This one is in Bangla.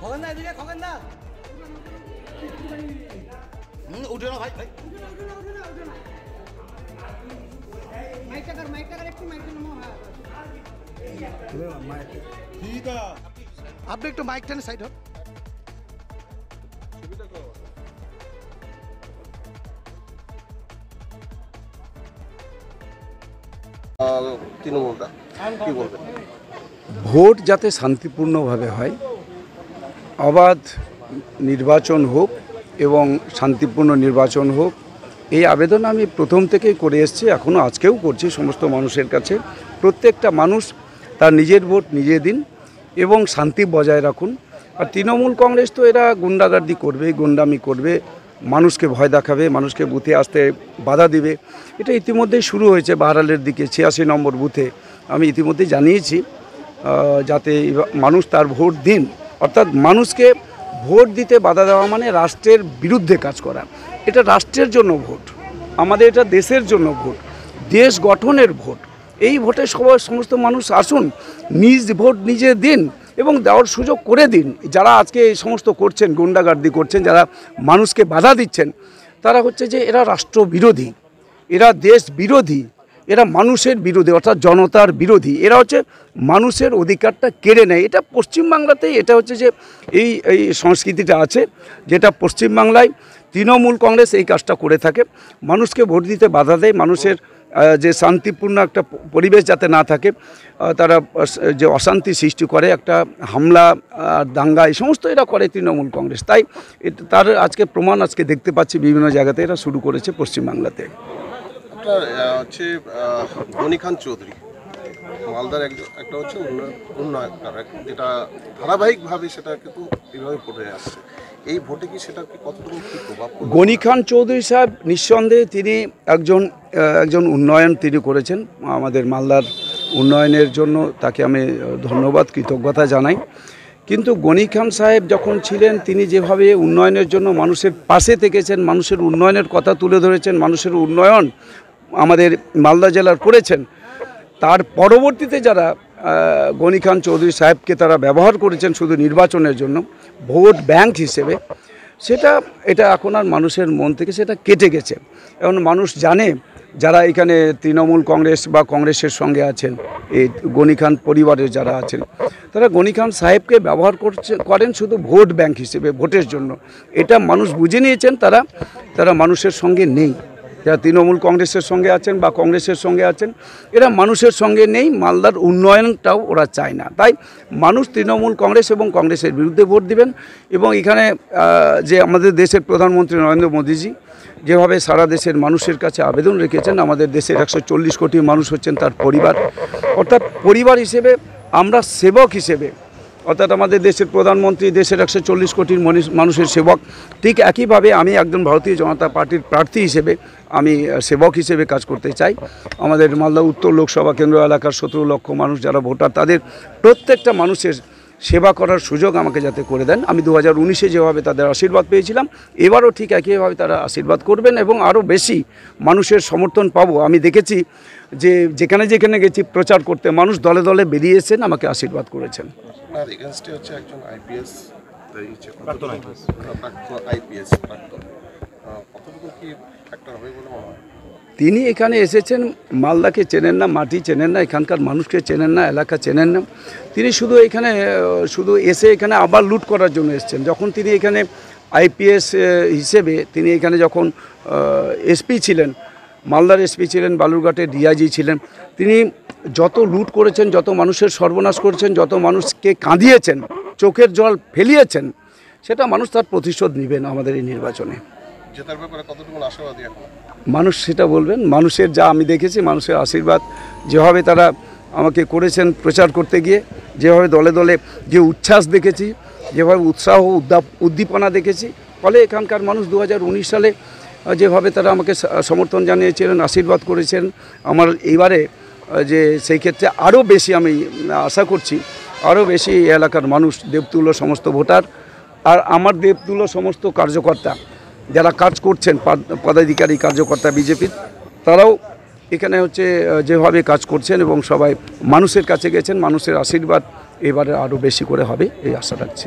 খগেনদা এদিকে, খগেনদা উঠে না ভাই, ভাই আপনি একটু মাইক টেনে সাইড হন। তৃণমূলটা কি বলবেন? ভোট যাতে শান্তিপূর্ণভাবে হয়, অবাধ নির্বাচন হোক এবং শান্তিপূর্ণ নির্বাচন হোক, এই আবেদন আমি প্রথম থেকেই করে এসেছি, এখনও আজকেও করছি সমস্ত মানুষের কাছে। প্রত্যেকটা মানুষ তার নিজের ভোট নিজে দিন এবং শান্তি বজায় রাখুন। আর তৃণমূল কংগ্রেস তো এরা গুন্ডাগার্দি করবে, গুন্ডামি করবে, মানুষকে ভয় দেখাবে, মানুষকে বুথে আসতে বাধা দিবে। এটা ইতিমধ্যেই শুরু হয়েছে বাহারালের দিকে 86 নম্বর বুথে। আমি ইতিমধ্যে জানিয়েছি যাতে মানুষ তার ভোট দিন। অর্থাৎ মানুষকে ভোট দিতে বাধা দেওয়া মানে রাষ্ট্রের বিরুদ্ধে কাজ করা। এটা রাষ্ট্রের জন্য ভোট, আমাদের এটা দেশের জন্য ভোট, দেশ গঠনের ভোট। এই ভোটে সবাই সমস্ত মানুষ আসুন, নিজ ভোট নিজে দিন এবং দেওয়ার সুযোগ করে দিন। যারা আজকে এই সমস্ত করছেন, গুন্ডাগার্দি করছেন, যারা মানুষকে বাধা দিচ্ছেন, তারা হচ্ছে যে এরা রাষ্ট্রবিরোধী, এরা দেশ বিরোধী, এরা মানুষের বিরোধী, অর্থাৎ জনতার বিরোধী। এরা হচ্ছে মানুষের অধিকারটা কেড়ে নেয়। এটা পশ্চিমবাংলাতেই এটা হচ্ছে যে এই সংস্কৃতিটা আছে, যেটা পশ্চিমবাংলায় তৃণমূল কংগ্রেস এই কাজটা করে থাকে। মানুষকে ভোট দিতে বাধা দেয়, মানুষের যে শান্তিপূর্ণ একটা পরিবেশ যাতে না থাকে, তারা যে অশান্তি সৃষ্টি করে, একটা হামলা দাঙ্গা, এই সমস্ত এরা করে তৃণমূল কংগ্রেস। তাই তার আজকে প্রমাণ আজকে দেখতে পাচ্ছি বিভিন্ন জায়গাতে এরা শুরু করেছে পশ্চিমবাংলাতে। হচ্ছে গনি খান চৌধুরী মালদার একটা হচ্ছে উন্নয়ন, যেটা ধারাবাহিকভাবে সেটা কিন্তু এইভাবে পড়ে আসছে। এই ভোটে কি সেটা কতটুকু প্রভাব? গনি খান চৌধুরী সাহেব নিঃসন্দেহে তিনি একজন উন্নয়ন তিনি করেছেন। আমাদের মালদার উন্নয়নের জন্য তাকে আমি ধন্যবাদ, কৃতজ্ঞতা জানাই। কিন্তু গনি খান সাহেব যখন ছিলেন, তিনি যেভাবে উন্নয়নের জন্য মানুষের পাশে থেকেছেন, মানুষের উন্নয়নের কথা তুলে ধরেছেন, মানুষের উন্নয়ন আমাদের মালদা জেলার করেছেন, তার পরবর্তীতে যারা গনি খান চৌধুরী সাহেবকে তারা ব্যবহার করেছেন শুধু নির্বাচনের জন্য, ভোট ব্যাংক হিসেবে, এটা এখন আর মানুষের মন থেকে সেটা কেটে গেছে। এখন মানুষ জানে, যারা এখানে তৃণমূল কংগ্রেস বা কংগ্রেসের সঙ্গে আছেন, এই গনি খান পরিবারের যারা আছেন, তারা গনি খান সাহেবকে ব্যবহার করেন শুধু ভোট ব্যাংক হিসেবে, ভোটের জন্য। এটা মানুষ বুঝে নিয়েছেন, তারা মানুষের সঙ্গে নেই। যারা তৃণমূল কংগ্রেসের সঙ্গে আছেন বা কংগ্রেসের সঙ্গে আছেন, এরা মানুষের সঙ্গে নেই, মালদার উন্নয়নটাও ওরা চায় না। তাই মানুষ তৃণমূল কংগ্রেস এবং কংগ্রেসের বিরুদ্ধে ভোট দিবেন। এবং এখানে যে আমাদের দেশের প্রধানমন্ত্রী নরেন্দ্র মোদীজি যেভাবে সারা দেশের মানুষের কাছে আবেদন রেখেছেন, আমাদের দেশের 140 কোটি মানুষ হচ্ছেন তার পরিবার, অর্থাৎ পরিবার হিসেবে আমরা সেবক হিসেবে, অর্থাৎ আমাদের দেশের প্রধানমন্ত্রী দেশের 140 কোটি মানুষের সেবক, ঠিক একইভাবে আমি একজন ভারতীয় জনতা পার্টির প্রার্থী হিসেবে আমি সেবক হিসেবে কাজ করতে চাই। আমাদের মালদা উত্তর লোকসভা কেন্দ্র এলাকার 17 লক্ষ মানুষ যারা ভোটার, তাদের প্রত্যেকটা মানুষের সেবা করার সুযোগ আমাকে যাতে করে দেন। আমি 2019-এ যেভাবে তাদের আশীর্বাদ পেয়েছিলাম, এবারও ঠিক একইভাবে তারা আশীর্বাদ করবেন এবং আরও বেশি মানুষের সমর্থন পাবো। আমি দেখেছি যে যেখানে যেখানে গেছি প্রচার করতে, মানুষ দলে দলে বেরিয়েছেন, আমাকে আশীর্বাদ করেছেন। তিনি এখানে এসেছেন, মালদাকে চেনেন না, মাটি চেনেন না, এখানকার মানুষকে চেনেন না, এলাকা চেনেন না। তিনি শুধু এসে এখানে আবার লুট করার জন্য এসেছেন। যখন তিনি এখানে আইপিএস হিসেবে তিনি এখানে যখন এসপি ছিলেন, মালদার এসপি ছিলেন, বালুরঘাটের ডিআইজি ছিলেন, তিনি যত লুট করেছেন, যত মানুষের সর্বনাশ করেছেন, যত মানুষকে কাঁদিয়েছেন, চোখের জল ফেলিয়েছেন, সেটা মানুষ তার প্রতিশোধ নেবেন আমাদের এই নির্বাচনে। জেতার ব্যাপারে কতটুকু আশাবাদী এখন? মানুষ সেটা বলবেন। মানুষের যা আমি দেখেছি, মানুষের আশীর্বাদ, যেভাবে তারা আমাকে করেছেন প্রচার করতে গিয়ে, যেভাবে দলে দলে যে উচ্ছ্বাস দেখেছি, যেভাবে উৎসাহ উদ্দীপনা দেখেছি, ফলে এখানকার মানুষ 2019 সালে যেভাবে তারা আমাকে সমর্থন জানিয়েছিলেন, আশীর্বাদ করেছেন, আমার এইবারে যে সেই ক্ষেত্রে আরও বেশি আমি আশা করছি, আরও বেশি এই এলাকার মানুষ, দেবতুল্য সমস্ত ভোটার আর আমার দেবতুল্য সমস্ত কার্যকর্তা যারা কাজ করছেন, পদাধিকারী কার্যকর্তা বিজেপির, তারাও এখানে হচ্ছে যেভাবে কাজ করছেন এবং সবাই মানুষের কাছে গেছেন, মানুষের আশীর্বাদ এবারে আরও বেশি করে হবে এই আশা রাখছি।